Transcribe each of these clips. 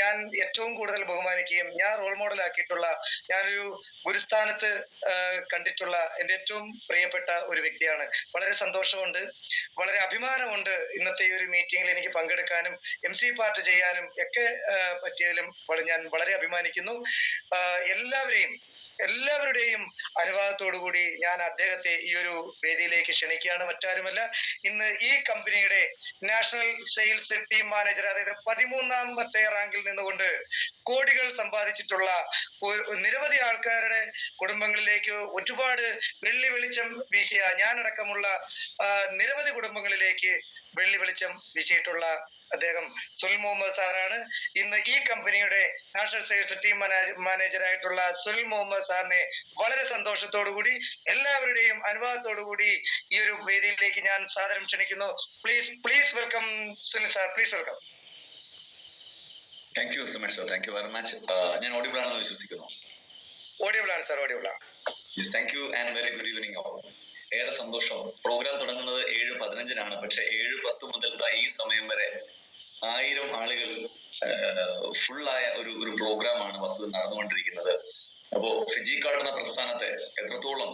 ഞാൻ ഏറ്റവും കൂടുതൽ ബഹുമാനിക്കുകയും ഞാൻ റോൾ മോഡലാക്കിയിട്ടുള്ള, ഞാനൊരു ഗുരുസ്ഥാനത്ത് കണ്ടിട്ടുള്ള എൻ്റെ ഏറ്റവും പ്രിയപ്പെട്ട ഒരു വ്യക്തിയാണ്. വളരെ സന്തോഷമുണ്ട്, വളരെ അഭിമാനമുണ്ട് ഇന്നത്തെ ഈ ഒരു മീറ്റിംഗിൽ എനിക്ക് പങ്കെടുക്കാനും MC പാർട്ട് ചെയ്യാനും ഒക്കെ പറ്റിയതിലും ഞാൻ വളരെ അഭിമാനിക്കുന്നു. എല്ലാവരുടെയും അനുവാദത്തോടുകൂടി ഞാൻ അദ്ദേഹത്തെ ഈ ഒരു വേദിയിലേക്ക് ക്ഷണിക്കുകയാണ്. മറ്റാരുമല്ല, ഇന്ന് ഈ കമ്പനിയുടെ നാഷണൽ സെയിൽസ് ടീം മാനേജർ, അതായത് 13ാമത്തെ റാങ്കിൽ നിന്നുകൊണ്ട് കോടികൾ സമ്പാദിച്ചിട്ടുള്ള നിരവധി ആൾക്കാരുടെ കുടുംബങ്ങളിലേക്ക് ഒരുപാട് വെള്ളി വെളിച്ചം വീശിയ, ഞാനടക്കമുള്ള നിരവധി കുടുംബങ്ങളിലേക്ക് വെള്ളി വെളിച്ചം വീശിയിട്ടുള്ള അദ്ദേഹം സുനിൽ മുഹമ്മദ് സാറാണ്. ഇന്ന് ഈ കമ്പനിയുടെ നാഷണൽ സെയിൽസ് ടീം മാനേജറായിട്ടുള്ള സുനിൽ മുഹമ്മദ് സാറിനെ വളരെ സന്തോഷത്തോടു കൂടി എല്ലാവരുടെയും അനുവാദത്തോടു കൂടി ഈ ഒരു വേദിയിലേക്ക് ഞാൻ സാദരം ക്ഷണിക്കുന്നു. Please welcome Sunil sir, please welcome. Thank you Sumesh sir, thank you very much. ഞാൻ ഓഡിബിൾ ആണെന്ന് വിശ്വസിക്കുന്നു. ഓഡിബിൾ ആണ് സാർ, ഓഡിബിൾ ആണ്. Thank you and very good evening all. ഏറെ സന്തോഷം. പ്രോഗ്രാം തുടങ്ങുന്നത് 7:15 പക്ഷെ 7:10 മുതൽ ഈ സമയം വരെ 1000 ആളുകൾ ഫുള്ളായ ഒരു പ്രോഗ്രാമാണ് വസ്തുത നടന്നുകൊണ്ടിരിക്കുന്നത്. അപ്പോ ഫിജിക്കാർഡ് എന്ന പ്രസ്ഥാനത്തെ എത്രത്തോളം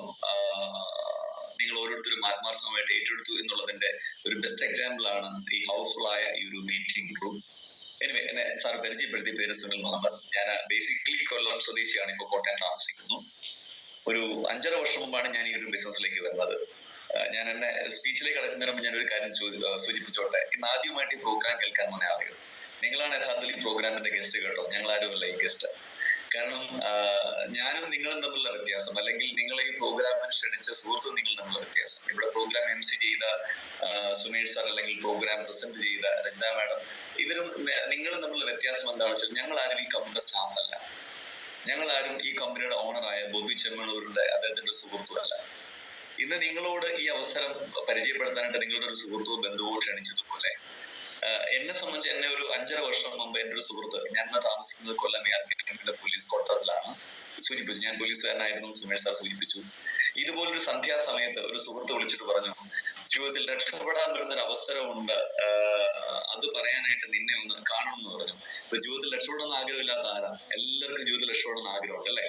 നിങ്ങൾ ഓരോരുത്തരും ആത്മാർത്ഥമായിട്ട് ഏറ്റെടുത്തു എന്നുള്ളതിന്റെ ഒരു ബെസ്റ്റ് എക്സാമ്പിൾ ആണ് ഈ ഹൗസ്ഫുൾ ആയ ഈ ഒരു മീറ്റിംഗ് റൂം. എനിവേ, എന്നെ സാർ പരിചയപ്പെടുത്തി, പേര് സുനിൽ മുഹമ്മദ്. ഞാൻ ബേസിക്കലി കൊല്ലം സ്വദേശിയാണ്, ഇപ്പോൾ കോട്ടയം താമസിക്കുന്നു. ഒരു 5.5 വർഷം മുമ്പാണ് ഞാൻ ഈ ഒരു ബിസിനസ്സിലേക്ക് വരുന്നത്. ഞാൻ എന്നെ സ്പീച്ചിലേക്ക് കടക്കുന്നതിന് മുമ്പ് ഞാനൊരു കാര്യം സൂചിപ്പിച്ചോട്ടെ. ഇന്ന് ആദ്യമായിട്ട് ഈ പ്രോഗ്രാം കേൾക്കാൻ വന്ന ആളുകൾ നിങ്ങളാണ് യഥാർത്ഥത്തിൽ ഈ പ്രോഗ്രാമിന്റെ ഗസ്റ്റ് കേട്ടോ. ഞങ്ങൾ ആരുമല്ല ഈ ഗസ്റ്റ്. കാരണം ഞാനും നിങ്ങളും തമ്മിലുള്ള വ്യത്യാസം, അല്ലെങ്കിൽ നിങ്ങളെ ഈ പ്രോഗ്രാമിന് ക്ഷണിച്ച സുഹൃത്തും നിങ്ങൾ തമ്മിലുള്ള വ്യത്യാസം, ഇവിടെ പ്രോഗ്രാം MC ചെയ്ത സുമേഷ് സാർ, അല്ലെങ്കിൽ പ്രോഗ്രാം പ്രസന്റ് ചെയ്ത രജിത മാഡം, ഇവരും നിങ്ങളും തമ്മിലുള്ള വ്യത്യാസം എന്താണെന്ന് വെച്ചാൽ ഞങ്ങൾ ആരും ഈ കമ്പനിയുടെ സ്റ്റാഫ് അല്ല. ഞങ്ങൾ ആരും ഈ കമ്പനിയുടെ ഓണറായ ബോബി ചെമ്മണ്ണൂരിന്റെ അദ്ദേഹത്തിന്റെ സുഹൃത്തുമല്ല. ഇന്ന് നിങ്ങളോട് ഈ അവസരം പരിചയപ്പെടുത്താനായിട്ട് നിങ്ങളുടെ ഒരു സുഹൃത്തോ ബന്ധുവോ ക്ഷണിച്ചതുപോലെ എന്നെ സംബന്ധിച്ച് എന്നെ ഒരു 5.5 വർഷം മുമ്പ് എൻ്റെ ഒരു സുഹൃത്ത്, ഞാൻ താമസിക്കുന്നത് കൊല്ലം പോലീസ് ക്വാർട്ടേഴ്സിലാണ്, സൂചിപ്പിച്ചു. ഞാൻ പോലീസുകാരനായിരുന്നു, സുമേഷ് സാർ സൂചിപ്പിച്ചു. ഇതുപോലൊരു സന്ധ്യാസമയത്ത് ഒരു സുഹൃത്ത് വിളിച്ചിട്ട് പറഞ്ഞു, ജീവിതത്തിൽ രക്ഷപ്പെടാൻ വരുന്നൊരു അവസരമുണ്ട്, അത് പറയാനായിട്ട് നിന്നെ ഒന്ന് കാണണമെന്ന് പറഞ്ഞു. ഇപ്പൊ ജീവിതത്തിൽ രക്ഷപ്പെടണമെന്ന് ആഗ്രഹമില്ലാത്ത ആരാ? എല്ലാവർക്കും ജീവിതത്തിൽ രക്ഷപ്പെടണമെന്ന് ആഗ്രഹമുണ്ട് അല്ലേ?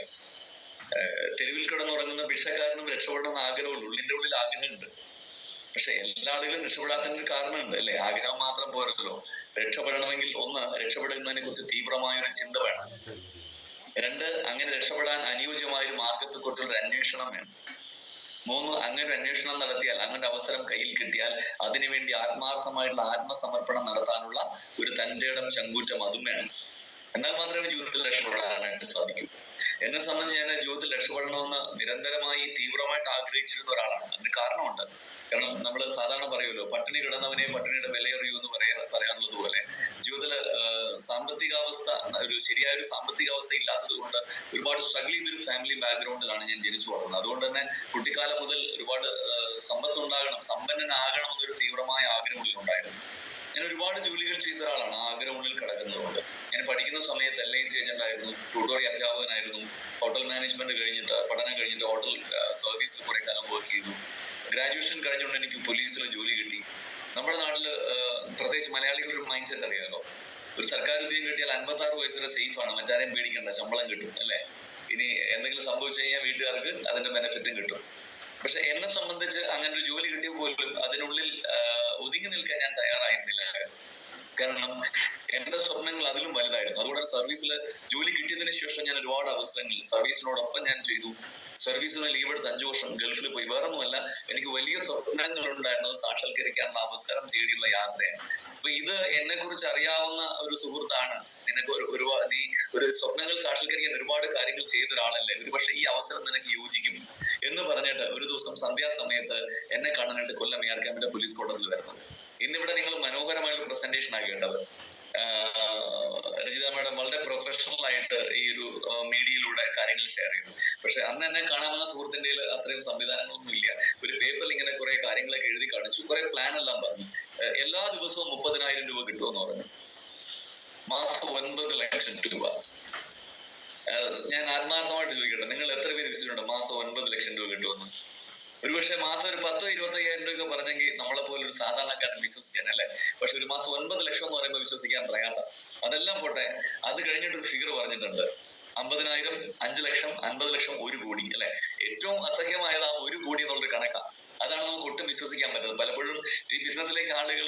തെരുവിൽ കിടന്നുറങ്ങുന്ന ഭിക്ഷക്കാരനും രക്ഷപ്പെടണമെന്ന് ആഗ്രഹമുണ്ട്, ഉള്ളിന്റെ ഉള്ളിൽ ആഗ്രഹമുണ്ട്. പക്ഷെ എല്ലാ ആളുകളും രക്ഷപ്പെടാത്തതിന് കാരണമുണ്ട് അല്ലെ? ആഗ്രഹം മാത്രം പോരല്ലോ. രക്ഷപ്പെടണമെങ്കിൽ ഒന്ന്, രക്ഷപ്പെടുന്നതിനെ കുറിച്ച് തീവ്രമായൊരു ചിന്ത വേണം. 2, അങ്ങനെ രക്ഷപ്പെടാൻ അനുയോജ്യമായ ഒരു മാർഗത്തെ കുറിച്ചുള്ള ഒരു അന്വേഷണം വേണം. 3, അങ്ങനെ ഒരു അന്വേഷണം നടത്തിയാൽ, അങ്ങനെ അവസരം കയ്യിൽ കിട്ടിയാൽ അതിനുവേണ്ടി ആത്മാർത്ഥമായിട്ടുള്ള ആത്മസമർപ്പണം നടത്താനുള്ള ഒരു തന്റെ ഇടം, ചങ്കൂറ്റം അതും വേണം. എന്നാൽ മാത്രമേ ജീവിതത്തിൽ രക്ഷപ്പെടാനായിട്ട് സാധിക്കൂ. എന്നെ സംബന്ധിച്ച് ഞാൻ ജീവിതത്തിൽ രക്ഷപ്പെടണമെന്ന് നിരന്തരമായി തീവ്രമായിട്ട് ആഗ്രഹിച്ചിരുന്ന ഒരാളാണ്. അതിന് കാരണമുണ്ട്. കാരണം നമ്മൾ സാധാരണ പറയുമല്ലോ, പട്ടിണി കിടന്നവനെ പട്ടിണിയുടെ വിലയറിയൂ എന്ന് പറയാറുള്ളത് പോലെ ജീവിതത്തില് സാമ്പത്തികാവസ്ഥ, ഒരു ശരിയായൊരു സാമ്പത്തികാവസ്ഥ ഇല്ലാത്തത് കൊണ്ട് ഒരുപാട് സ്ട്രഗിൾ ചെയ്തൊരു ഫാമിലി ബാക്ക്ഗ്രൗണ്ടിലാണ് ഞാൻ ജനിച്ചു വളർന്നത്. അതുകൊണ്ട് തന്നെ കുട്ടിക്കാലം മുതൽ ഒരുപാട് സമ്പത്തുണ്ടാകണം, സമ്പന്നനാകണം എന്നൊരു തീവ്രമായ ആഗ്രഹം ഉള്ളിലുണ്ടായിരുന്നു. ഞാൻ ഒരുപാട് ജോലികൾ ചെയ്ത ഒരാളാണ്, ആഗ്രഹം ഉള്ളിൽ കിടക്കുന്നതുകൊണ്ട്. ഞാൻ പഠിക്കുന്ന സമയത്ത് LIC ഏജന്റ് ആയിരുന്നു, ട്യൂട്ടോറി അധ്യാപകനായിരുന്നു, ഹോട്ടൽ മാനേജ്മെന്റ് പഠനം കഴിഞ്ഞിട്ട് ഹോട്ടൽ സർവീസിൽ കുറെ കാലം വർക്ക് ചെയ്തു. ഗ്രാജുവേഷൻ കഴിഞ്ഞുകൊണ്ട് എനിക്ക് പോലീസിൽ ജോലി കിട്ടി. നമ്മുടെ നാട്ടില് പ്രത്യേകിച്ച് മലയാളികളുടെ ഒരു മൈൻഡ് സെറ്റ് അറിയാമല്ലോ, ഒരു സർക്കാർ ഉദ്യോഗം കിട്ടിയാൽ 56 വയസ്സ് വരെ സേഫ് ആണ്, മറ്റാരെയും പേടിക്കണ്ട, ശമ്പളം കിട്ടും അല്ലെ? ഇനി എന്തെങ്കിലും സംഭവിച്ചു കഴിഞ്ഞാൽ വീട്ടുകാർക്ക് അതിന്റെ ബെനിഫിറ്റും കിട്ടും. പക്ഷെ എന്നെ സംബന്ധിച്ച് അങ്ങനെ ഒരു ജോലി കിട്ടിയ പോലും അതിനുള്ളിൽ ഒതുങ്ങി നിൽക്കാൻ ഞാൻ തയ്യാറായിരുന്നില്ല. കാരണം എന്റെ സ്വപ്നങ്ങൾ അതിലും വലുതായിരുന്നു. അതുകൊണ്ട് സർവീസിൽ ജോലി കിട്ടിയതിനു ശേഷം ഞാൻ ഒരുപാട് അവസരങ്ങൾ സർവീസിനോടൊപ്പം ഞാൻ ചെയ്തു. സർവീസിൽ നിന്ന് ലീവ് എടുത്ത് 5 വർഷം ഗൾഫിൽ പോയി. വേറൊന്നുമല്ല, എനിക്ക് വലിയ സ്വപ്നങ്ങൾ ഉണ്ടായിരുന്നു, സാക്ഷാത്കരിക്കാനുള്ള അവസരം തേടിയുള്ള യാത്രയാണ്. അപ്പൊ ഇത് എന്നെ കുറിച്ച് അറിയാവുന്ന ഒരു സുഹൃത്താണ്. നിനക്ക് നീ ഒരു സ്വപ്നങ്ങൾ സാക്ഷാത്കരിക്കാൻ ഒരുപാട് കാര്യങ്ങൾ ചെയ്ത ഒരാളല്ലേ, ഒരുപക്ഷെ ഈ അവസരം നിനക്ക് യോജിക്കും എന്ന് പറഞ്ഞിട്ട് ഒരു ദിവസം സന്ധ്യാസമയത്ത് എന്നെ കാണാനായിട്ട് കൊല്ലം AR ക്യാമ്പിന്റെ പോലീസ് ക്വാർട്ടേഴ്സിൽ വരുന്നത്. ഇന്നിവിടെ നിങ്ങൾ മനോഹരമായിട്ട് പ്രസന്റേഷൻ ആക്കേണ്ടത്. രജിത മാഡം വളരെ പ്രൊഫഷണൽ ആയിട്ട് ഈ ഒരു മീഡിയയിലൂടെ കാര്യങ്ങൾ ഷെയർ ചെയ്തു. പക്ഷെ അന്ന് എന്നെ കാണാമെന്ന സുഹൃത്തിന്റെ അത്രയും സംവിധാനങ്ങളൊന്നും ഇല്ല. ഒരു പേപ്പറിൽ ഇങ്ങനെ കുറെ കാര്യങ്ങളൊക്കെ എഴുതി കാണിച്ചു, കുറെ പ്ലാൻ എല്ലാം പറഞ്ഞു. എല്ലാ ദിവസവും 30,000 രൂപ കിട്ടുമെന്ന് പറഞ്ഞു. മാസം 9 ലക്ഷം രൂപ. ഞാൻ ആത്മാർത്ഥമായിട്ട് ചോദിക്കട്ടെ, നിങ്ങൾ എത്ര പേര് വിശ്വസിച്ചിട്ടുണ്ട് മാസം 9 ലക്ഷം രൂപ കിട്ടുമെന്ന്? ഒരുപക്ഷെ മാസം ഒരു 10-25,000 രൂപ പറഞ്ഞെങ്കിൽ നമ്മളെ പോലെ ഒരു സാധാരണക്കാരൻ വിശ്വസിക്കാൻ അല്ലേ. പക്ഷെ ഒരു മാസം 9 ലക്ഷം എന്ന് പറയുമ്പോൾ വിശ്വസിക്കാൻ പ്രയാസം. അതെല്ലാം പോട്ടെ, അത് കഴിഞ്ഞിട്ട് ഒരു ഫിഗർ പറഞ്ഞിട്ടുണ്ട്, 50,000, 5 ലക്ഷം, 50 ലക്ഷം, 1 കോടി അല്ലെ. ഏറ്റവും അസഹ്യമായത് ആ 1 കോടി എന്നുള്ളൊരു കണക്കാണ്. അതാണ് നമുക്ക് ഒട്ടും വിശ്വസിക്കാൻ പറ്റുന്നത്. പലപ്പോഴും ഈ ബിസിനസ്സിലേക്ക് ആളുകൾ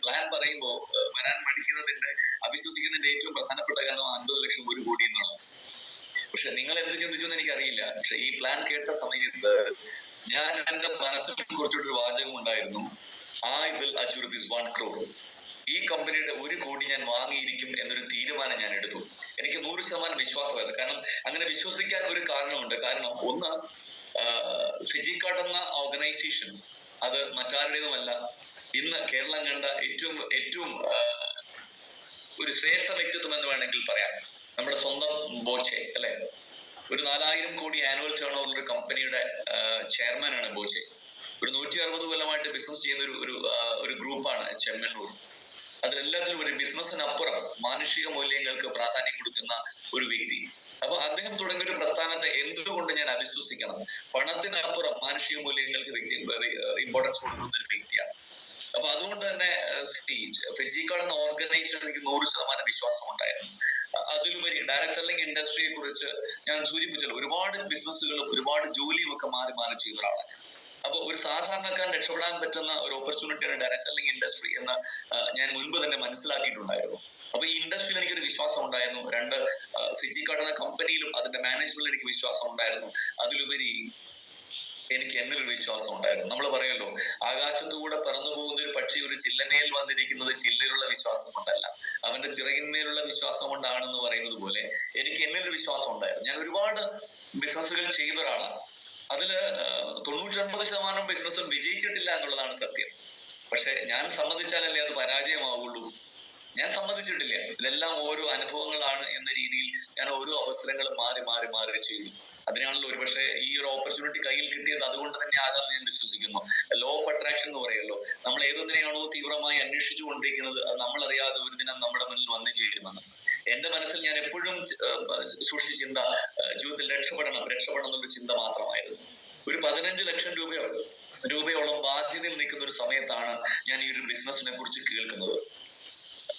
പ്ലാൻ പറയുമ്പോൾ വരാൻ മടിക്കുന്നതിന്റെ, അവിശ്വസിക്കുന്നതിന്റെ ഏറ്റവും പ്രധാനപ്പെട്ട കാരണം 50 ലക്ഷം, 1 കോടി എന്നുള്ളത്. പക്ഷെ നിങ്ങൾ എന്ത് ചിന്തിച്ചു എന്ന് എനിക്കറിയില്ല. പക്ഷെ ഈ പ്ലാൻ കേട്ട സമയത്ത് ഞാൻ എന്റെ മനസ്സിൽ കുറിച്ചിട്ടൊരു വാചകം ഉണ്ടായിരുന്നു, I will achieve this 1 crore. ഈ കമ്പനിയുടെ 1 കോടി ഞാൻ വാങ്ങിയിരിക്കും എന്നൊരു തീരുമാനം ഞാൻ എടുത്തു. എനിക്ക് 100% വിശ്വാസമായിരുന്നു. കാരണം അങ്ങനെ വിശ്വസിക്കാൻ ഒരു കാരണമുണ്ട്. കാരണം ഒന്ന്, ഫിജി കാർഡ് എന്ന ഓർഗനൈസേഷൻ അത് മറ്റാരുടേതുമല്ല. ഇന്ന് കേരളം കണ്ട ഏറ്റവും ഒരു ശ്രേഷ്ഠ വ്യക്തിത്വം എന്ന് വേണമെങ്കിൽ പറയാം, നമ്മുടെ സ്വന്തം ബോച്ചെ അല്ലെ. ഒരു 4,000 കോടി ആനുവൽ ടേൺ ഓവർ ഒരു കമ്പനിയുടെ ചെയർമാനാണ് ബോച്ചെ. ഒരു 160 കൊല്ലമായിട്ട് ബിസിനസ് ചെയ്യുന്ന ഒരു ഗ്രൂപ്പാണ് ചെമ്മണ്ണൂർ. അതിലെല്ലാത്തിലും ഒരു ബിസിനസ്സിനപ്പുറം മാനുഷിക മൂല്യങ്ങൾക്ക് പ്രാധാന്യം കൊടുക്കുന്ന ഒരു വ്യക്തി. അപ്പൊ അദ്ദേഹം തുടങ്ങിയ ഒരു പ്രസ്ഥാനത്തെ എന്തുകൊണ്ട് ഞാൻ അവിശ്വസിക്കണം? പണത്തിനപ്പുറം മാനുഷിക മൂല്യങ്ങൾക്ക് ഇമ്പോർട്ടൻസ് കൊടുക്കുന്ന ഒരു വ്യക്തിയാണ്. അപ്പൊ അതുകൊണ്ട് തന്നെ ഫിജി കാർഡ് എന്ന ഓർഗനൈസേഷൻ എനിക്ക് 100% വിശ്വാസം ഉണ്ടായിരുന്നു. അതിലുപരി ഡയറക്ട് സെല്ലിംഗ് ഇൻഡസ്ട്രിയെ കുറിച്ച് ഞാൻ സൂചിപ്പിച്ചല്ലോ, ഒരുപാട് ബിസിനസ്സുകളും ഒരുപാട് ജോലിയും ഒക്കെ മാറി ചെയ്ത ഒരാളാണ്. അപ്പൊ ഒരു സാധാരണക്കാരൻ രക്ഷപ്പെടാൻ പറ്റുന്ന ഒരു ഓപ്പർച്യൂണിറ്റിയാണ് ഡയറക്ട് സെല്ലിംഗ് ഇൻഡസ്ട്രി എന്ന് ഞാൻ മുൻപ് തന്നെ മനസ്സിലാക്കിയിട്ടുണ്ടായിരുന്നു. അപ്പൊ ഈ ഇൻഡസ്ട്രിയിൽ എനിക്കൊരു വിശ്വാസം ഉണ്ടായിരുന്നു. 2, ഫിജി കാർഡ് എന്ന കമ്പനിയിലും അതിന്റെ മാനേജ്മെന്റിൽ എനിക്ക് വിശ്വാസം ഉണ്ടായിരുന്നു. അതിലുപരി എനിക്ക് എന്നിലൊരു വിശ്വാസം ഉണ്ടായിരുന്നു. നമ്മൾ പറയല്ലോ, ആകാശത്തുകൂടെ പറന്നു പോകുന്ന ഒരു പക്ഷി ഒരു ചില്ലമേൽ വന്നിരിക്കുന്നത് ചില്ലയിലുള്ള വിശ്വാസം കൊണ്ടല്ല, അവന്റെ ചിറകിന്മേലുള്ള വിശ്വാസം കൊണ്ടാണെന്ന് പറയുന്നത് പോലെ എനിക്ക് എന്നിലൊരു വിശ്വാസം ഉണ്ടായിരുന്നു. ഞാൻ ഒരുപാട് ബിസിനസ്സുകൾ ചെയ്ത ഒരാളാണ്. അതില് 99% ബിസിനസ്സും വിജയിച്ചിട്ടില്ല എന്നുള്ളതാണ് സത്യം. പക്ഷെ ഞാൻ സമ്മതിച്ചാലല്ലേ അത് പരാജയമാവുള്ളൂ. ഞാൻ സമ്മതിച്ചിട്ടില്ല. ഇതെല്ലാം ഓരോ അനുഭവങ്ങളാണ് എന്ന രീതിയിൽ ഞാൻ ഓരോ അവസരങ്ങളും മാറി ചെയ്തു. അതിനാണല്ലോ ഒരുപക്ഷെ ഈ ഒരു ഓപ്പർച്യൂണിറ്റി കയ്യിൽ കിട്ടിയത് അതുകൊണ്ട് തന്നെ ആകാമെന്ന് ഞാൻ വിശ്വസിക്കുന്നു. ലോ ഓഫ് അട്രാക്ഷൻ എന്ന് പറയുമല്ലോ, നമ്മൾ ഏതൊന്നിനെയാണോ തീവ്രമായി അന്വേഷിച്ചു കൊണ്ടിരിക്കുന്നത് അത് നമ്മളറിയാതെ ഒരു ദിനം നമ്മുടെ മുന്നിൽ വന്നു ചേരുമെന്ന്. എന്റെ മനസ്സിൽ ഞാൻ എപ്പോഴും സൂക്ഷിച്ച ചിന്ത ജീവിതത്തിൽ രക്ഷപ്പെടണം എന്നുള്ള ചിന്ത മാത്രമായിരുന്നു. ഒരു 15 ലക്ഷം രൂപയോളം ബാധ്യതയിൽ നിൽക്കുന്ന ഒരു സമയത്താണ് ഞാൻ ഈ ഒരു ബിസിനസിനെ കുറിച്ച് കേൾക്കുന്നത്.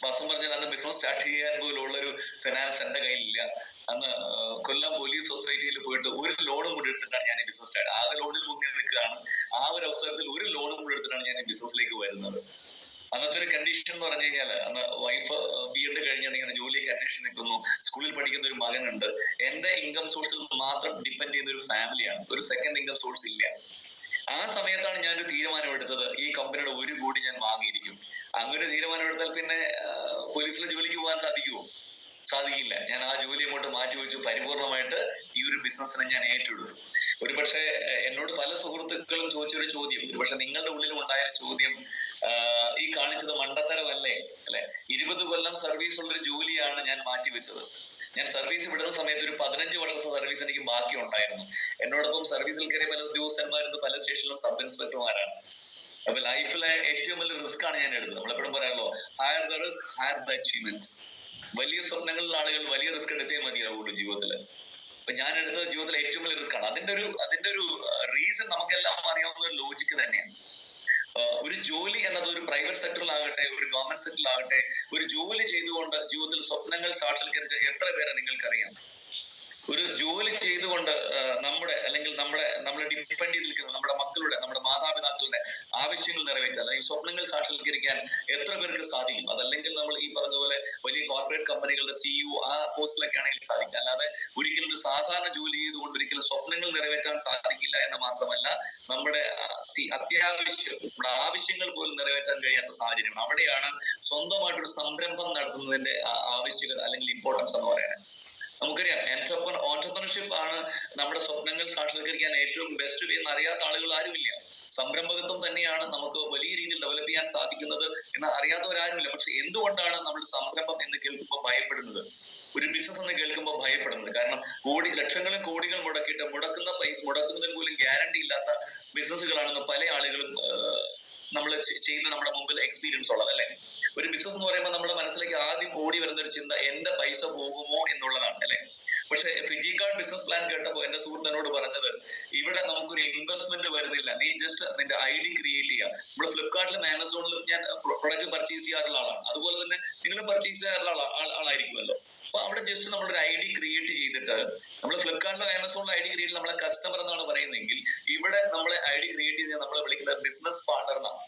വാസം പറഞ്ഞാൽ അന്ന് ബിസിനസ് സ്റ്റാർട്ട് ചെയ്യാൻ പോലും ഉള്ളൊരു ഫിനാൻസ് എന്റെ കയ്യിലില്ല. അന്ന് കൊല്ലം പോലീസ് സൊസൈറ്റിയിൽ പോയിട്ട് ഒരു ലോണും കൂടി എടുത്തിട്ടാണ് ഞാൻ ഈ ബിസിനസ് സ്റ്റാർട്ട്. ആ ലോണിൽ മുങ്ങി നിൽക്കുകയാണ്. ആ ഒരു അവസരത്തിൽ ഒരു ലോണും കൂടി എടുത്തിട്ടാണ് ഞാൻ ഈ ബിസിനസ്സിലേക്ക് വരുന്നത്. അന്നത്തെ ഒരു കണ്ടീഷൻ എന്ന് പറഞ്ഞു കഴിഞ്ഞാൽ, അന്ന് വൈഫ് B.Ed കഴിഞ്ഞിങ്ങനെ ജോലിയൊക്കെ അന്വേഷിച്ച് നിൽക്കുന്നു, സ്കൂളിൽ പഠിക്കുന്ന ഒരു മകനുണ്ട്. എന്റെ ഇൻകം സോഴ്സിൽ മാത്രം ഡിപ്പെൻഡ് ചെയ്യുന്ന ഒരു ഫാമിലിയാണ്, ഒരു സെക്കൻഡ് ഇൻകം സോഴ്സ് ഇല്ല. ആ സമയത്താണ് ഞാനൊരു തീരുമാനം എടുത്തത്, ഈ കമ്പനിയുടെ 1 കോടി ഞാൻ വാങ്ങിയിരിക്കും. അങ്ങനെ തീരുമാനം എടുത്താൽ പിന്നെ പോലീസിലെ ജോലിക്ക് പോകാൻ സാധിക്കില്ല. ഞാൻ ആ ജോലി അങ്ങോട്ട് മാറ്റിവെച്ചു. പരിപൂർണമായിട്ട് ഈ ഒരു ബിസിനസ്സിനെ ഞാൻ ഏറ്റെടുത്തു. ഒരുപക്ഷെ എന്നോട് പല സുഹൃത്തുക്കളും ചോദിച്ചൊരു ചോദ്യം, ഒരുപക്ഷെ നിങ്ങളുടെ ഉള്ളിലും ഉണ്ടായ ചോദ്യം, ഈ കാണിച്ചത് മണ്ടത്തരമല്ലേ അല്ലെ? 20 കൊല്ലം സർവീസ് ഉള്ളൊരു ജോലിയാണ് ഞാൻ മാറ്റിവെച്ചത്. ഞാൻ സർവീസ് വിടുന്ന സമയത്ത് ഒരു 15 വർഷത്തെ സർവീസ് എനിക്ക് ബാക്കി ഉണ്ടായിരുന്നു. എന്നോടൊപ്പം സർവീസിൽ കയറിയ പല ഉദ്യോഗസ്ഥന്മാരും പല സ്റ്റേഷനിലും സബ് ഇൻസ്പെക്ടർമാരാണ്. അപ്പൊ ലൈഫിലെ ഏറ്റവും വലിയ റിസ്ക് ആണ് ഞാൻ എടുത്തത്. നമ്മളെപ്പോഴും പറയാമല്ലോ, higher the risk, higher the achievement. വലിയ സ്വപ്നങ്ങളിലുള്ള ആളുകൾ വലിയ റിസ്ക് എടുത്തേ മതിയാവുള്ളൂ ജീവിതത്തില്. അപ്പൊ ഞാൻ എടുത്തത് ജീവിതത്തിലെ ഏറ്റവും വലിയ റിസ്ക് ആണ്. അതിന്റെ ഒരു റീസൺ നമുക്കെല്ലാം അറിയാവുന്ന ഒരു ലോജിക്ക് തന്നെയാണ്. ഒരു ജോലി എന്നത് ഒരു പ്രൈവറ്റ് സെക്ടറിലാകട്ടെ ഒരു ഗവൺമെന്റ് സെക്ടറിലാകട്ടെ, ഒരു ജോലി ചെയ്തുകൊണ്ട് ജീവിതത്തിൽ സ്വപ്നങ്ങൾ സാക്ഷാത്കരിച്ച എത്ര പേരെ നിങ്ങൾക്കറിയാം? ഒരു ജോലി ചെയ്തുകൊണ്ട് നമ്മളെ ഡിപ്പെൻഡ് ചെയ്ത് നിൽക്കുന്ന നമ്മുടെ മക്കളുടെ, നമ്മുടെ മാതാപിതാക്കളുടെ ആവശ്യങ്ങൾ നിറവേറ്റാൻ അല്ലെങ്കിൽ സ്വപ്നങ്ങൾ സാക്ഷാത്കരിക്കാൻ എത്ര പേർക്ക് സാധിക്കും? അതല്ലെങ്കിൽ നമ്മൾ ഈ പറഞ്ഞ പോലെ വലിയ കോർപ്പറേറ്റ് കമ്പനികളുടെ CEO ആ പോസ്റ്റിലൊക്കെ ആണെങ്കിൽ സാധിക്കും. അല്ലാതെ ഒരിക്കലും ഒരു സാധാരണ ജോലി ചെയ്തുകൊണ്ട് ഒരിക്കലും സ്വപ്നങ്ങൾ നിറവേറ്റാൻ സാധിക്കില്ല എന്ന് മാത്രമല്ല, നമ്മുടെ നമ്മുടെ ആവശ്യങ്ങൾ പോലും നിറവേറ്റാൻ കഴിയാത്ത സാഹചര്യമാണ്. അവിടെയാണ് സ്വന്തമായിട്ടൊരു സംരംഭം നടത്തുന്നതിന്റെ ആവശ്യകത അല്ലെങ്കിൽ ഇമ്പോർട്ടൻസ് എന്ന് പറയുന്നത്. നമുക്കറിയാം, ഓൺടർപ്രണർഷിപ്പ് ആണ് നമ്മുടെ സ്വപ്നങ്ങൾ സാക്ഷാത്കരിക്കാൻ ഏറ്റവും ബെസ്റ്റ് വേ എന്ന് അറിയാത്ത ആളുകൾ ആരുമില്ല. സംരംഭകത്വം തന്നെയാണ് നമുക്ക് വലിയ രീതിയിൽ ഡെവലപ്പ് ചെയ്യാൻ സാധിക്കുന്നത് എന്ന് അറിയാത്തവരാരുമില്ല. പക്ഷെ എന്തുകൊണ്ടാണ് നമ്മൾ സംരംഭം എന്ന് കേൾക്കുമ്പോൾ ഭയപ്പെടുന്നത്, ഒരു ബിസിനസ് എന്ന് കേൾക്കുമ്പോൾ ഭയപ്പെടുന്നത്? കാരണം ലക്ഷങ്ങളും കോടികൾ മുടക്കുന്ന പൈസ മുടക്കുന്നതിന് പോലും ഗ്യാരണ്ടി ഇല്ലാത്ത ബിസിനസ്സുകളാണെന്ന് പല ആളുകളും നമ്മൾ ചെയ്യുന്ന നമ്മുടെ മുമ്പിൽ എക്സ്പീരിയൻസ് ഉള്ളത് അല്ലെ. ഒരു ബിസിനസ് എന്ന് പറയുമ്പോൾ നമ്മുടെ മനസ്സിലേക്ക് ആദ്യം ഓടി വരുന്ന ഒരു ചിന്ത, എന്റെ പൈസ പോകുമോ എന്നുള്ളതാണ് അല്ലെ. പക്ഷെ ഫിജിക്കാർഡ് ബിസിനസ് പ്ലാൻ കേട്ടപ്പോൾ എന്റെ സുഹൃത്തിനോട് പറഞ്ഞത്, ഇവിടെ നമുക്കൊരു ഇൻവെസ്റ്റ്മെന്റ് വരുന്നില്ല, നീ ജസ്റ്റ് നിന്റെ ID ക്രിയേറ്റ് ചെയ്യുക. നമ്മൾ ഫ്ലിപ്കാർട്ടിലും ആമസോണിലും ഞാൻ പ്രൊഡക്റ്റ് പർച്ചേസ് ചെയ്യാറുള്ള ആളാണ്, അതുപോലെ തന്നെ നിങ്ങൾ പർച്ചേസ് ചെയ്യാറുള്ള ആളായിരിക്കുമല്ലോ. അപ്പൊ അവിടെ ജസ്റ്റ് നമ്മളൊരു ID ക്രിയേറ്റ് ചെയ്തിട്ട്, നമ്മൾ ഫ്ലിപ്കാർട്ടിലോ ആമസോണിലോ ID ക്രിയേറ്റ് നമ്മളെ കസ്റ്റമർ എന്നാണ് പറയുന്നതെങ്കിൽ, ഇവിടെ നമ്മളെ ID ക്രിയേറ്റ് ചെയ്ത് നമ്മളെ വിളിക്കുന്നത് ബിസിനസ് പാർട്ണർ എന്നാണ്,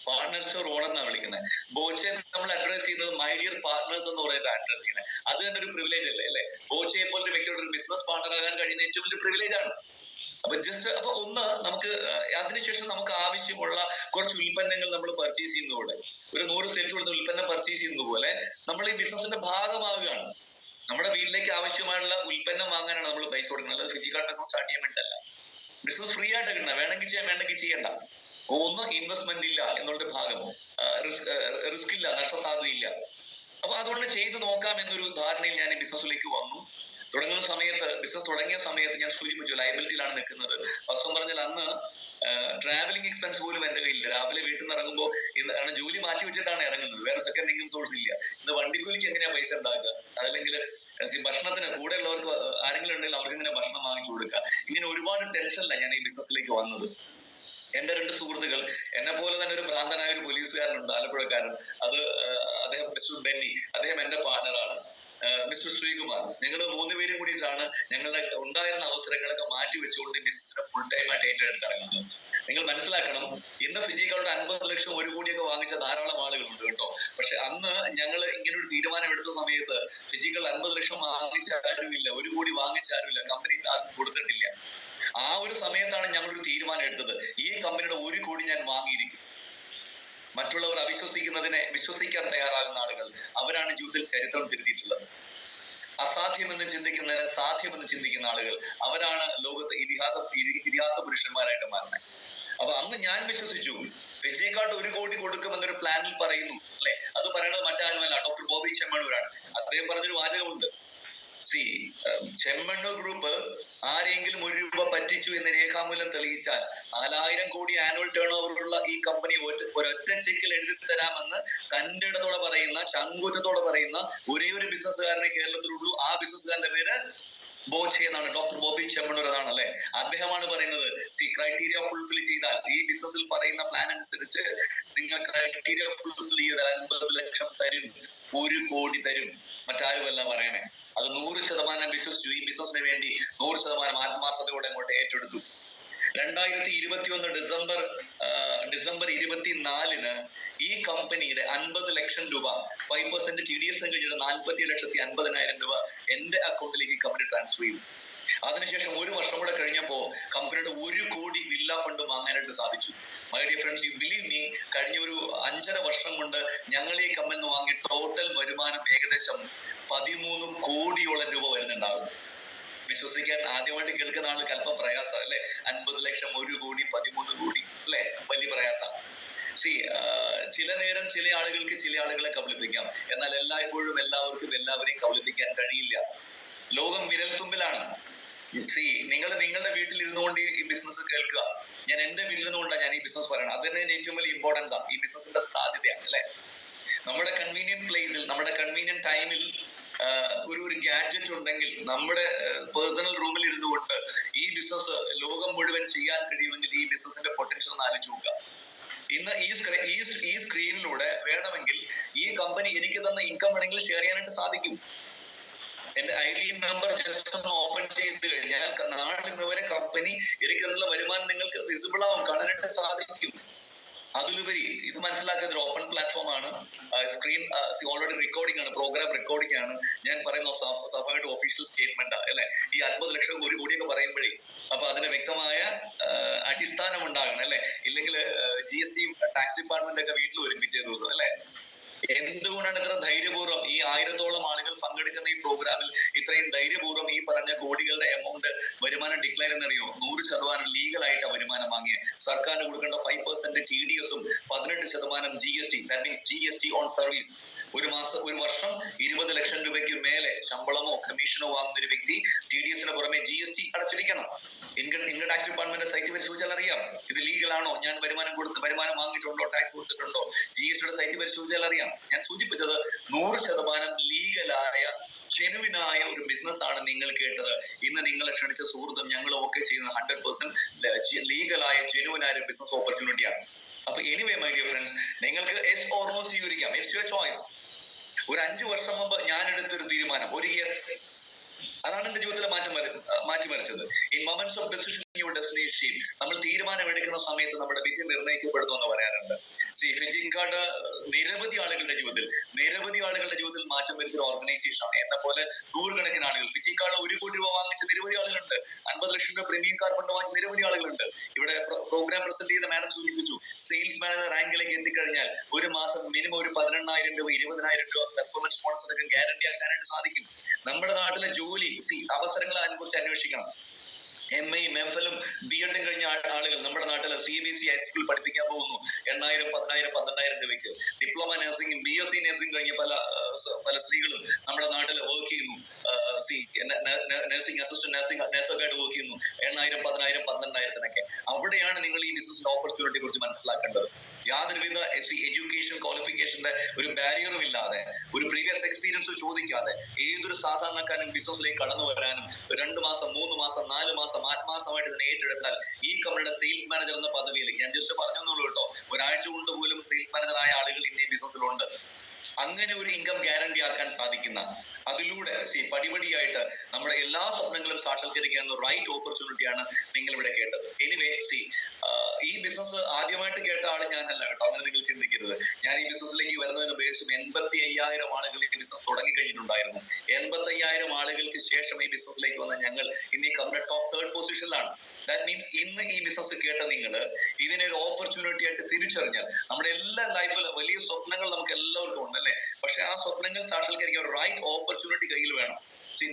പാർട്ണർസ് ഓർ ഓണർ എന്നാണ് വിളിക്കുന്നത്. ബോച്ചെ നമ്മൾ അഡ്രസ് ചെയ്യുന്നത് മൈ ഡിയർ പാർട്ട്നേഴ്സ് എന്ന് പറയുന്നത് അഡ്രസ് ചെയ്യുന്നത്. അത് തന്നെ ഒരു പ്രിവിലേജ് അല്ലേ? ബോച്ചയെ പോലൊരു വ്യക്തിയോട് ഒരു ബിസിനസ് പാർട്ണർ ആകാൻ കഴിയുന്ന ഏറ്റവും വലിയ പ്രിവിലേജ് ആണ്. അപ്പൊ ജസ്റ്റ് അപ്പൊ ഒന്ന് നമുക്ക് അതിനുശേഷം നമുക്ക് ആവശ്യമുള്ള കുറച്ച് ഉൽപ്പന്നങ്ങൾ നമ്മൾ പർച്ചേസ് ചെയ്യുന്നതോടെ, ഒരു 100 സെൽസ് കൊടുത്ത ഉൽപ്പന്നം പർച്ചേസ് ചെയ്യുന്നത് പോലെ നമ്മൾ ഈ ബിസിനസിന്റെ ഭാഗമാവുകയാണ്. നമ്മുടെ വീട്ടിലേക്ക് ആവശ്യമായുള്ള ഉൽപ്പന്നം വാങ്ങാനാണ് നമ്മൾ പൈസ കൊടുക്കുന്നത്, അത് ഫിജിക്കൽ ബിസിനസ് സ്റ്റാർട്ട് ചെയ്യാൻ വേണ്ടിയിട്ടല്ല. ബിസിനസ് ഫ്രീ ആയിട്ട് കിട്ടണം, വേണമെങ്കിൽ ചെയ്യാൻ, വേണമെങ്കിൽ ചെയ്യണ്ട. ഒന്ന് ഇൻവെസ്റ്റ്മെന്റ് ഇല്ല എന്നുള്ള ഭാഗം, റിസ്ക് ഇല്ല, നഷ്ടസാധ്യതയില്ല. അപ്പൊ അതുകൊണ്ട് ചെയ്ത് നോക്കാം എന്നൊരു ധാരണയിൽ ഞാൻ ഈ ബിസിനസ്സിലേക്ക് വന്നു. ബിസിനസ് തുടങ്ങിയ സമയത്ത് ഞാൻ സൂചിപ്പിച്ചു ലയബിലിറ്റിയിലാണ് നിൽക്കുന്നത്. വാസ്തവം പറഞ്ഞാൽ അന്ന് ട്രാവലിംഗ് എക്സ്പെൻസ് പോലും എന്റെ കയ്യിൽ. രാവിലെ വീട്ടിൽ നിന്ന് ഇറങ്ങുമ്പോൾ കാരണം ജോലി മാറ്റി വെച്ചിട്ടാണ് ഇറങ്ങുന്നത്, വേറെ സെക്കൻഡ് ഇൻകം സോഴ്സ് ഇല്ല. ഇന്ന് വണ്ടിക്കൂലിക്ക് എങ്ങനെയാ പൈസ ഉണ്ടാക്കുക, അതല്ലെങ്കിൽ ഭക്ഷണത്തിന് കൂടെ ഉള്ളവർക്ക് ആരെങ്കിലും ഉണ്ടെങ്കിൽ അവർക്ക് ഇങ്ങനെ ഭക്ഷണം വാങ്ങിച്ചു കൊടുക്കുക. ഇങ്ങനെ ഒരുപാട് ടെൻഷനില്ല ഞാൻ ഈ ബിസിനസ്സിലേക്ക് വന്നത്. എന്റെ 2 സുഹൃത്തുക്കൾ, എന്നെ പോലെ തന്നെ ഒരു ഭ്രാന്തനായ ഒരു പോലീസുകാരനുണ്ട്, ആലപ്പുഴക്കാരൻ. അദ്ദേഹം മിസ്റ്റർ ബെന്നി, അദ്ദേഹം എന്റെ പാർട്ണറാണ്. മിസ്റ്റർ ശ്രീകുമാർ, ഞങ്ങൾ 3 പേരും കൂടിയിട്ടാണ് ഞങ്ങളുടെ ഉണ്ടായിരുന്ന അവസരങ്ങളൊക്കെ മാറ്റി വെച്ചുകൊണ്ട് ബിസിനസിനെ ഫുൾ ടൈം ആയിട്ട് ഏറ്റെടുത്ത് ഇറങ്ങുന്നത്. നിങ്ങൾ മനസ്സിലാക്കണം, ഇന്ന് ഫിജിക്കാരുടെ 50 ലക്ഷം 1 കോടിയൊക്കെ വാങ്ങിച്ച ധാരാളം ആളുകളുണ്ട് കേട്ടോ. പക്ഷെ അന്ന് ഞങ്ങൾ ഇങ്ങനെ ഒരു തീരുമാനം എടുത്ത സമയത്ത് ഫിജിക്കൽ 50 ലക്ഷം വാങ്ങിച്ച ആരുമില്ല, 1 കോടി വാങ്ങിച്ച ആരുമില്ല, കമ്പനി ആർക്കും കൊടുത്തിട്ടില്ല. ആ ഒരു സമയത്താണ് ഞങ്ങളൊരു തീരുമാനം എടുത്തത്, ഈ കമ്പനിയുടെ 1 കോടി ഞാൻ വാങ്ങിയിരിക്കും. മറ്റുള്ളവർ അവിശ്വസിക്കുന്നതിനെ വിശ്വസിക്കാൻ തയ്യാറാകുന്ന ആളുകൾ, അവരാണ് ജീവിതത്തിൽ ചരിത്രം തിരുത്തിയിട്ടുള്ളത്. അസാധ്യമെന്ന് ചിന്തിക്കുന്നതിനെ സാധ്യമെന്ന് ചിന്തിക്കുന്ന ആളുകൾ, അവരാണ് ലോകത്ത് ഇതിഹാസ പുരുഷന്മാരായിട്ട് മാറുന്നത്. അപ്പൊ അന്ന് ഞാൻ വിശ്വസിച്ചു, വിജയക്കാട് 1 കോടി കൊടുക്കുമെന്നൊരു പ്ലാനിൽ പറയുന്നു അല്ലെ, അത് പറയുന്നത് മറ്റാരുമല്ല, ഡോക്ടർ ബോബി ചെമ്മണ്ണൂരാണ്. അദ്ദേഹം പറഞ്ഞൊരു വാചകമുണ്ട്, ചെമ്മണ്ണൂർ ഗ്രൂപ്പ് ആരെങ്കിലും 1 രൂപ പറ്റിച്ചു എന്ന് രേഖാമൂലം തെളിയിച്ചാൽ 4000 കോടി ആനുവൽ ടേൺ ഓവറുള്ള ഈ കമ്പനി ഒരൊറ്റ ചെക്കിൽ എഴുതി തരാമെന്ന് തന്റെ ഇടത്തോടെ പറയുന്ന, ചങ്കൂറ്റത്തോടെ പറയുന്ന ഒരേ ഒരു ബിസിനസ്സുകാരനെ കേരളത്തിലുള്ളൂ. ആ ബിസിനസ്സുകാരന്റെ പേര് ബോച്ചെ എന്നാണ്, ഡോക്ടർ ബോബി ചെമ്മണ്ണൂർ എന്നാണല്ലേ. അദ്ദേഹമാണ് പറയുന്നത്, ക്രൈറ്റീരിയ ഫുൾഫിൽ ചെയ്താൽ, ഈ ബിസിനസ്സിൽ പറയുന്ന പ്ലാൻ അനുസരിച്ച് നിങ്ങൾ ക്രൈറ്റീരിയ ഫുൾഫിൽ ചെയ്താൽ 50 ലക്ഷം തരും, 1 കോടി തരും. മറ്റാരുമല്ല പറയണേ. അത് 100% വിശ്വസിച്ചു. ഈ ബിസിനസിന് വേണ്ടി 100% ആത്മാർത്ഥതയോടെ അങ്ങോട്ട് ഏറ്റെടുത്തു. 2021 ഡിസംബർ 24 ഈ കമ്പനിയുടെ 50 ലക്ഷം രൂപ 5% TDS കഴിഞ്ഞിട്ട് 47,50,000 രൂപ എന്റെ അക്കൗണ്ടിലേക്ക് കമ്പനി ട്രാൻസ്ഫർ ചെയ്തു. അതിനുശേഷം 1 വർഷം കൂടെ കഴിഞ്ഞപ്പോ കമ്പനിയുടെ 1 കോടി വില്ല ഫണ്ട് വാങ്ങാനായിട്ട് സാധിച്ചു. My dear friends, you believe me, കഴിഞ്ഞ ഒരു 5.5 വർഷം കൊണ്ട് ഞങ്ങൾ ഈ കമ്പനി വാങ്ങിയ ടോട്ടൽ വരുമാനം ഏകദേശം 13 കോടിയോളം രൂപ വരുന്നുണ്ടാകും. വിശ്വസിക്കാൻ ആദ്യമായിട്ട് കേൾക്കുന്ന ആൾക്ക് അല്പം പ്രയാസം അല്ലെ. 50 ലക്ഷം, 1 കോടി, 13 കോടി അല്ലെ, വലിയ പ്രയാസം. ചില നേരം ചില ആളുകൾക്ക് ചില ആളുകളെ കബളിപ്പിക്കാം, എന്നാൽ എല്ലായ്പ്പോഴും എല്ലാവർക്കും എല്ലാവരെയും കബളിപ്പിക്കാൻ കഴിയില്ല. ലോകം വിരൽത്തുമ്പിലാണ്. നിങ്ങൾ നിങ്ങളുടെ വീട്ടിൽ ഇരുന്നുകൊണ്ട് ഈ ബിസിനസ് കേൾക്കുക, ഞാൻ എന്റെ വീട്ടിൽ നിന്നുകൊണ്ടാണ് ഞാൻ ഈ ബിസിനസ് പറയണം. അത് തന്നെ ഏറ്റവും വലിയ ഇമ്പോർട്ടൻസ് ആണ്, ഈ ബിസിനസിന്റെ സാധ്യതയാണ് അല്ലെ. നമ്മുടെ കൺവീനിയന്റ് പ്ലേസിൽ, നമ്മുടെ കൺവീനിയന്റ് ടൈമിൽ ഒരു ഗാഡ്ജറ്റ് ഉണ്ടെങ്കിൽ, നമ്മുടെ പേഴ്സണൽ റൂമിൽ ഇരുന്നുകൊണ്ട് ഈ ബിസിനസ് ലോകം മുഴുവൻ ചെയ്യാൻ കഴിയുമെങ്കിൽ ഈ ബിസിനസിന്റെ പൊട്ടൻഷ്യൽ ഒന്ന് ആലോചിച്ച് നോക്കുക. ഇന്ന് ഈ സ്ക്രീനിലൂടെ വേണമെങ്കിൽ ഈ കമ്പനി എനിക്ക് തന്ന ഇൻകം വേണമെങ്കിൽ ഷെയർ ചെയ്യാനായിട്ട് സാധിക്കും. എന്റെ ID നമ്പർ ജസ്റ്റ് ഒന്ന് ഓപ്പൺ ചെയ്ത് കഴിഞ്ഞാൽ നാളെ ഇന്ന് വരെ കമ്പനി എനിക്ക് തന്നുള്ള വരുമാനം നിങ്ങൾക്ക് വിസിബിൾ ആവും, കാണാനായിട്ട് സാധിക്കും. അതിലുപരി ഇത് മനസ്സിലാക്കിയത് ഒരു ഓപ്പൺ പ്ലാറ്റ്ഫോം ആണ്. സ്ക്രീൻ ഓൾറെഡി റെക്കോർഡിംഗ് ആണ്, പ്രോഗ്രാം റെക്കോർഡിംഗ് ആണ്. ഞാൻ പറയുന്ന സഭയുടെ ഒഫീഷ്യൽ സ്റ്റേറ്റ്മെന്റ് അല്ലെ. ഈ 50 ലക്ഷം 1 കോടിയൊക്കെ പറയുമ്പോഴേ അപ്പൊ അതിന് വ്യക്തമായ അടിസ്ഥാനം ഉണ്ടാകണം അല്ലെ. ഇല്ലെങ്കിൽ GST ടാക്സ് ഡിപ്പാർട്ട്മെന്റ് ഒക്കെ വീട്ടിൽ വരും പിറ്റേ ദിവസം അല്ലെ. എന്തുകൊണ്ടാണ് ഇത്ര ധൈര്യപൂർവ്വം ഈ 1000-ഓളം ആളുകൾ പങ്കെടുക്കുന്ന ഈ പ്രോഗ്രാമിൽ ഇത്രയും ധൈര്യപൂർവ്വം ഈ പറഞ്ഞ കോടികളുടെ എമൗണ്ട് വരുമാനം ഡിക്ലെയർ എന്നറിയോ? 100% ലീഗലായിട്ട് വരുമാനം വാങ്ങിയ, സർക്കാരിന് കൊടുക്കേണ്ട 5% TDS-ഉം 18% GST, that means GST on service. ഒരു വർഷം 20 ലക്ഷം രൂപയ്ക്ക് മേലെ ശമ്പളമോ കമ്മീഷനോ വാങ്ങുന്ന ഒരു വ്യക്തി TDS-ന് പുറമെ GST അടച്ചിരിക്കണം. ഇൻകം ടാക്സ് ഡിപ്പാർട്ട്മെന്റ് സൈറ്റ് പരിശോധിച്ചാൽ അറിയാം ഇത് ലീഗലാണോ, ഞാൻ വരുമാനം വാങ്ങിയിട്ടുണ്ടോ, ടാക്സ് കൊടുത്തിട്ടുണ്ടോ. GSTയുടെ സൈറ്റ് പരിശോധിച്ചാൽ അറിയാം. ഞാൻ സൂചിപ്പിച്ചത് 100% ലീഗലായ ജെനുവിനായ ഒരു ബിസിനസ് ആണ് നിങ്ങൾ കേട്ടത്. ഇന്ന് നിങ്ങളെ ക്ഷണിച്ച സുഹൃത്തും ഞങ്ങളും ഒക്കെ ചെയ്യുന്ന 100% ലീഗലായ ജെനുവിനായ ഒരു ബിസിനസ് ഓപ്പർച്യൂണിറ്റിയാണ്. അപ്പൊ എനിവേ മൈ ഡിയർ ഫ്രണ്ട്സ്, നിങ്ങൾക്ക് യെസ് ഓർ നോ സ്വീകരിക്കാം. It's your choice. ഒരു 5 വർഷം മുമ്പ് ഞാൻ എടുത്തൊരു തീരുമാനം, ഒരു യെസ്, അതാണ് എന്റെ ജീവിതത്തിലെ മാറ്റിമറിച്ചത്. In moments of decision your destiny shape. നമ്മൾ തീരുമാനം എടുക്കുന്ന സമയത്ത് നമ്മുടെ വിജയം നിർണ്ണയിക്കപ്പെടുന്നു എന്ന് പറയാറുണ്ട്. ഫിജിക്കാർഡ് നിരവധി ആളുകളുടെ ജീവിതത്തിൽ മാറ്റം വരുത്തിയ ഓർഗനൈസേഷൻ ആണ്. എന്നെ പോലെ നൂറുകണക്കിന് ആളുകൾ, ഫിജിക്കാർഡ് 1 കോടി രൂപ വാങ്ങിച്ച നിരവധി ആളുകളുണ്ട്. 50 ലക്ഷം രൂപ പ്രീമിയം കാർ ഫണ്ട് വാങ്ങിച്ച നിരവധി ആളുകളുണ്ട്. ഇവിടെ പ്രോഗ്രാം പ്രസന്റ് ചെയ്ത മാഡം സൂചിപ്പിച്ചു, സെയിൽസ് മാനേജർ റാങ്കിലേക്ക് എത്തിക്കഴിഞ്ഞാൽ ഒരു മാസം മിനിമം ഒരു 18,000 രൂപ 20,000 രൂപ പെർഫോമൻസ് ബോണസ് ഗ്യാരണ്ടി ആക്കാനായിട്ട് സാധിക്കും. നമ്മുടെ നാട്ടിലെ ജോലി അവസരങ്ങൾ അതിനെക്കുറിച്ച് അന്വേഷിക്കണം. MA-യും MPhil-ഉം B.Ed കഴിഞ്ഞ ആളുകൾ നമ്മുടെ നാട്ടിൽ CBSE ഹൈസ്കൂളിൽ പഠിപ്പിക്കാൻ പോകുന്നു 8,000, 10,000, 12,000 രൂപയ്ക്ക്. ഡിപ്ലോമ നഴ്സിംഗും BSc നഴ്സിംഗ് കഴിഞ്ഞ പല സ്ത്രീകളും നമ്മുടെ നാട്ടിൽ വർക്ക് ചെയ്യുന്നു. നഴ്സിംഗ് അസിസ്റ്റന്റ് നഴ്സൊക്കെയായിട്ട് വർക്ക് ചെയ്യുന്നു 8,000, 10,000, 12,000-നൊക്കെ. അവിടെയാണ് നിങ്ങൾ ഈ ബിസിനസിന്റെ ഓപ്പർച്യൂണിറ്റിയെ കുറിച്ച് മനസ്സിലാക്കേണ്ടത്. യാതൊരുവിധ എഡ്യൂക്കേഷൻ ക്വാളിഫിക്കേഷന്റെ ഒരു ബാരിയറും ഇല്ലാതെ, ഒരു പ്രീവിയസ് എക്സ്പീരിയൻസ് ചോദിക്കാതെ ഏതൊരു സാധാരണക്കാരനും ബിസിനസ്സിലേക്ക് കടന്നു വരാനും 2 മാസം 3 മാസം 4 മാസം ആത്മാർത്ഥമായിട്ട് ഇതിനെ ഏറ്റെടുത്താൽ ഈ കമ്പനിയുടെ സെയിൽസ് മാനേജർ എന്ന പദവിയിലേക്ക്, ഞാൻ ജസ്റ്റ് പറഞ്ഞെന്നുള്ളൂ കേട്ടോ, ഒരാഴ്ച കൊണ്ട് പോലും സെയിൽസ് മാനേജർ ആയ ആളുകൾ ഇന്നീ ബിസിനസ്സിലുണ്ട്. അങ്ങനെ ഒരു ഇൻകം ഗ്യാരണ്ടി ആക്കാൻ സാധിക്കുന്ന, അതിലൂടെ പടിപടിയായിട്ട് നമ്മുടെ എല്ലാ സ്വപ്നങ്ങളും സാക്ഷാത്കരിക്കാവുന്ന റൈറ്റ് ഓപ്പർച്യൂണിറ്റിയാണ് നിങ്ങൾ ഇവിടെ കേട്ടത്. എനിവേ ഈ ബിസിനസ് ആദ്യമായിട്ട് കേട്ട ആള് ഞാനല്ല കേട്ടോ, അങ്ങനെ നിങ്ങൾ ചിന്തിക്കരുത്. ഞാൻ ഈ ബിസിനസ്സിലേക്ക് വരുന്നതിന് ബേസും 85,000 ആളുകൾ ഈ ബിസിനസ് തുടങ്ങി കഴിഞ്ഞിട്ടുണ്ടായിരുന്നു. 85,000 ആളുകൾക്ക് ശേഷം ഈ ബിസിനസ്സിലേക്ക് വന്ന ഞങ്ങൾ ഇന്ന് ഈ കമ്പനി ടോപ്പ് 3rd പൊസിഷനിലാണ്. ദാറ്റ് മീൻസ് ഇന്ന് ഈ ബിസിനസ് കേട്ട നിങ്ങൾ ഇതിനെ ഒരു ഓപ്പർച്യൂണിറ്റി ആയിട്ട് തിരിച്ചറിഞ്ഞാൽ, നമ്മുടെ എല്ലാ ലൈഫിൽ വലിയ സ്വപ്നങ്ങൾ നമുക്ക് എല്ലാവർക്കും ഉണ്ട് അല്ലെ? പക്ഷെ ആ സ്വപ്നങ്ങൾ സാക്ഷാത്കരിക്കാൻ ഒരു റൈറ്റ് ഓപ്പർച്യൂണിറ്റി കയ്യിൽ വേണം.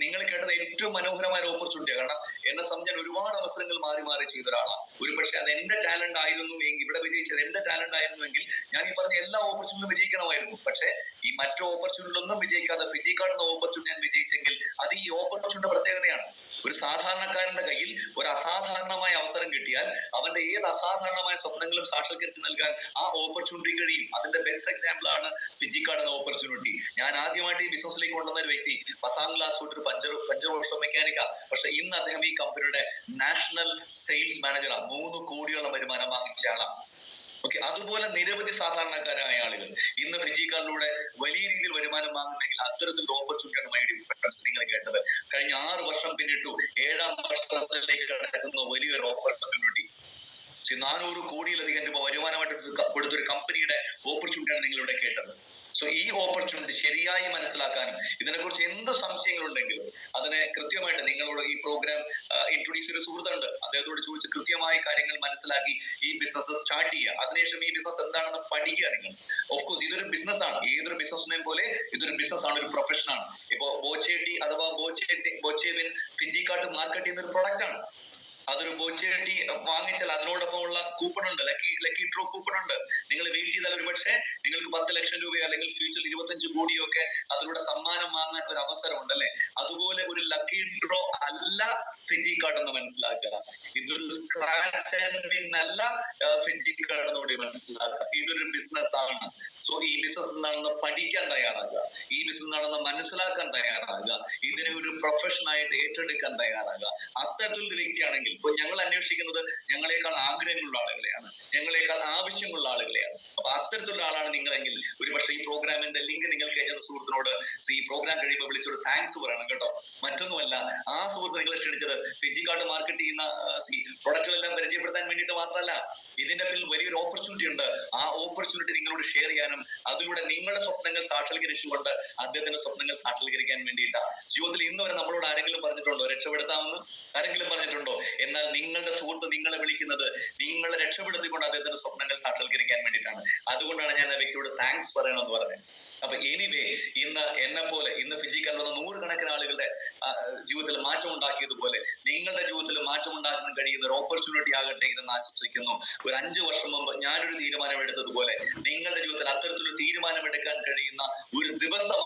നിങ്ങൾ കേട്ടത് ഏറ്റവും മനോഹരമായ ഒരു ഓപ്പർച്യൂണിറ്റിയാണ്. കാരണം എന്നെ സംബന്ധിച്ചാൽ ഒരുപാട് അവസരങ്ങൾ മാറി ചെയ്ത ഒരാളാണ്. ഒരു പക്ഷെ അത് എന്റെ ടാലന്റ് ആയിരുന്നു എങ്കിൽ, ഇവിടെ വിജയിച്ചത് എന്റെ ടാലന്റ് ആയിരുന്നുവെങ്കിൽ ഞാൻ ഈ പറഞ്ഞ എല്ലാ ഓപ്പർച്യൂണിറ്റിയും വിജയിക്കണമായിരുന്നു. പക്ഷെ ഈ മറ്റു ഓപ്പർച്യൂണിറ്റികളൊന്നും വിജയിക്കാതെ ഫിജിക്കാർഡ് എന്ന ഓപ്പർച്യൂണിറ്റി ഞാൻ വിജയിച്ചെങ്കിൽ അത് ഈ ഓപ്പർച്യൂണിറ്റിയുടെ പ്രത്യേകതയാണ്. ഒരു സാധാരണക്കാരന്റെ കയ്യിൽ ഒരു അസാധാരണമായ അവസരം കിട്ടിയാൽ അവന്റെ ഏത് അസാധാരണമായ സ്വപ്നങ്ങളും സാക്ഷാത്കരിച്ച് നൽകാൻ ആ ഓപ്പർച്യൂണിറ്റി കഴിയും. അതിന്റെ ബെസ്റ്റ് എക്സാമ്പിൾ ആണ് ഫിജിക്കാർഡ് എന്ന ഓപ്പർച്യൂണിറ്റി. ഞാൻ ആദ്യമായിട്ട് ഈ ബിസിനസ്സിലേക്ക് കൊണ്ടുവന്ന ഒരു വ്യക്തി 10ാം ക്ലാസ് തൊട്ട് പഞ്ചർ വർഷം മെക്കാനിക്കാ. പക്ഷെ ഇന്ന് അദ്ദേഹം ഈ കമ്പനിയുടെ നാഷണൽ സെയിൽസ് മാനേജറാണ്. 3 കോടിയോളം വരുമാനം വാങ്ങിച്ച ആളാണ്. ഓക്കെ, അതുപോലെ നിരവധി സാധാരണക്കാരായ ആളുകൾ ഇന്ന് ഫിജിക്കാർഡിലൂടെ വലിയ രീതിയിൽ വരുമാനം വാങ്ങുന്നെങ്കിൽ അത്തരത്തിലുള്ള ഓപ്പർച്യൂണിറ്റിയാണ് മൈ ഡിയർ ഫ്രണ്ട്സ് നിങ്ങൾ കേട്ടത്. കഴിഞ്ഞ 6 വർഷം പിന്നിട്ടു 7ാം വർഷത്തിലേക്ക് കിടക്കുന്ന വലിയൊരു ഓപ്പർച്യൂണിറ്റി. 400 കോടിയിലധികം രൂപ വരുമാനമായിട്ട് കൊടുത്തൊരു കമ്പനിയുടെ ഓപ്പർച്യൂണിറ്റിയാണ് നിങ്ങൾ ഇവിടെ കേട്ടത്. സോ ഈ ഓപ്പർച്യൂണിറ്റി ശരിയായി മനസ്സിലാക്കാനും ഇതിനെക്കുറിച്ച് എന്ത് സംശയങ്ങളുണ്ടെങ്കിലും അതിനെ കൃത്യമായിട്ട് നിങ്ങളോട് ഈ പ്രോഗ്രാം ഇൻട്രൊഡ്യൂസ് ചെയ്ത സുഹൃത്തുണ്ട്, അദ്ദേഹത്തോട് ചോദിച്ച് കൃത്യമായി കാര്യങ്ങൾ മനസ്സിലാക്കി ഈ ബിസിനസ് സ്റ്റാർട്ട് ചെയ്യുക. അതിനുശേഷം ഈ ബിസിനസ് എന്താണെന്ന് പഠിക്കുക. നിങ്ങൾ ഓഫ്കോഴ്സ് ഇതൊരു ബിസിനസ് ആണ്. ഏതൊരു ബിസിനസ്സിനെയും പോലെ ഇതൊരു ബിസിനസ് ആണ്, ഒരു പ്രൊഫഷൻ ആണ്. ഇപ്പോ ബോച്ചേട്ടി അഥവാ ബോച്ചേവിൻ ഫിജിക്കാർഡ് മാർക്കറ്റ് ചെയ്യുന്ന ഒരു പ്രൊഡക്റ്റ് ആണ്. അതൊരു ബോച്ചേട്ടി വാങ്ങിച്ചാൽ അതിനോടൊപ്പം ഉള്ള കൂപ്പൺ ഉണ്ട്, ലക്കി ഡ്രോ കൂപ്പൺ ഉണ്ട്. നിങ്ങൾ വെയിറ്റ് ചെയ്താൽ ഒരു പക്ഷേ നിങ്ങൾക്ക് 10 ലക്ഷം രൂപയോ അല്ലെങ്കിൽ ഫ്യൂച്ചറിൽ 25 കോടിയോ ഒക്കെ അതിലൂടെ സമ്മാനം വാങ്ങാൻ ഒരു അവസരം ഉണ്ടല്ലേ? അതുപോലെ ഒരു ലക്കി ഡ്രോ അല്ല ഫിജിക്കാർഡ് എന്ന് മനസ്സിലാക്കുക. ഇതൊരു സ്ക്രാച്ച് ആൻഡ് വിൻ അല്ല ഫിജിക്കാർഡ് എന്നോട് മനസ്സിലാക്കുക. ഇതൊരു ബിസിനസ് ആണ്. സോ ഈ ബിസിനസ് എന്താണെന്ന് പഠിക്കാൻ തയ്യാറാകുക, ഈ ബിസിനസ് എന്താണെന്ന് മനസ്സിലാക്കാൻ തയ്യാറാകുക, ഇതിനെ ഒരു പ്രൊഫഷൻ ആയിട്ട് ഏറ്റെടുക്കാൻ തയ്യാറാകുക. അത്തരത്തിലൊരു വ്യക്തിയാണെങ്കിൽ ഇപ്പൊ ഞങ്ങൾ അന്വേഷിക്കുന്നത് ഞങ്ങളെക്കാൾ ആഗ്രഹമുള്ള ആളുകളെയാണ്, ഞങ്ങളെക്കാൾ ആവശ്യമുള്ള ആളുകളെയാണ്. അപ്പൊ അത്തരത്തിലുള്ള ആളാണ് നിങ്ങളെങ്കിൽ ഒരു പക്ഷേ ഈ പ്രോഗ്രാമിന്റെ ലിങ്ക് നിങ്ങൾക്ക് അയച്ച സുഹൃത്തിനോട് ഈ പ്രോഗ്രാം കഴിയുമ്പോൾ വിളിച്ചൊരു താങ്ക്സ് പറയണം കേട്ടോ. മറ്റൊന്നുമല്ല, ആ സുഹൃത്ത് നിങ്ങളെ ക്ഷണിച്ചത് ഫിജിക്കാർഡ് മാർക്കറ്റ് ചെയ്യുന്ന പ്രൊഡക്റ്റുകളെല്ലാം പരിചയപ്പെടുത്താൻ വേണ്ടിയിട്ട് മാത്രമല്ല, ഇതിന്റെ പിന്നിൽ വലിയൊരു ഓപ്പർച്യൂണിറ്റി ഉണ്ട്. ആ ഓപ്പർച്യൂണിറ്റി നിങ്ങളോട് ഷെയർ ചെയ്യാനും അതിലൂടെ നിങ്ങളുടെ സ്വപ്നങ്ങൾ സാക്ഷാത്കരിച്ചുകൊണ്ട് അദ്ദേഹത്തിന്റെ സ്വപ്നങ്ങൾ സാക്ഷാത്കരിക്കാൻ വേണ്ടിയിട്ടാണ്. ജീവിതത്തിൽ ഇന്ന് വരെ നമ്മളോട് ആരെങ്കിലും പറഞ്ഞിട്ടുണ്ടോ രക്ഷപ്പെടുത്താമെന്ന്? ആരെങ്കിലും പറഞ്ഞിട്ടുണ്ടോ? എന്നാൽ നിങ്ങളുടെ സുഹൃത്ത് നിങ്ങളെ വിളിക്കുന്നത് നിങ്ങളെ രക്ഷപ്പെടുത്തിക്കൊണ്ട് അദ്ദേഹത്തിന്റെ സ്വപ്നങ്ങൾ സാക്ഷാത്കരിക്കാൻ വേണ്ടിയിട്ടാണ്. അതുകൊണ്ടാണ് ഞാൻ ആ വ്യക്തിയോട് താങ്ക്സ് പറയണമെന്ന് പറഞ്ഞത്. അപ്പൊ എനിവേ ഇന്ന് എന്നെ പോലെ ഇന്ന് ഫിജിക്കാർഡ് വന്ന 100 കണക്കിന് ആളുകളുടെ ജീവിതത്തിൽ മാറ്റം ഉണ്ടാക്കിയതുപോലെ നിങ്ങളുടെ ജീവിതത്തിൽ മാറ്റം ഉണ്ടാക്കാൻ കഴിയുന്ന ഒരു ഓപ്പർച്യൂണിറ്റി ആകട്ടെ ഇതെന്ന് ആശംസിക്കുന്നു. ഒരു 5 വർഷം മുമ്പ് ഞാനൊരു തീരുമാനം എടുത്തതുപോലെ നിങ്ങളുടെ ജീവിതത്തിൽ അത്തരത്തിലൊരു തീരുമാനം എടുക്കാൻ കഴിയുന്ന ഒരു ദിവസം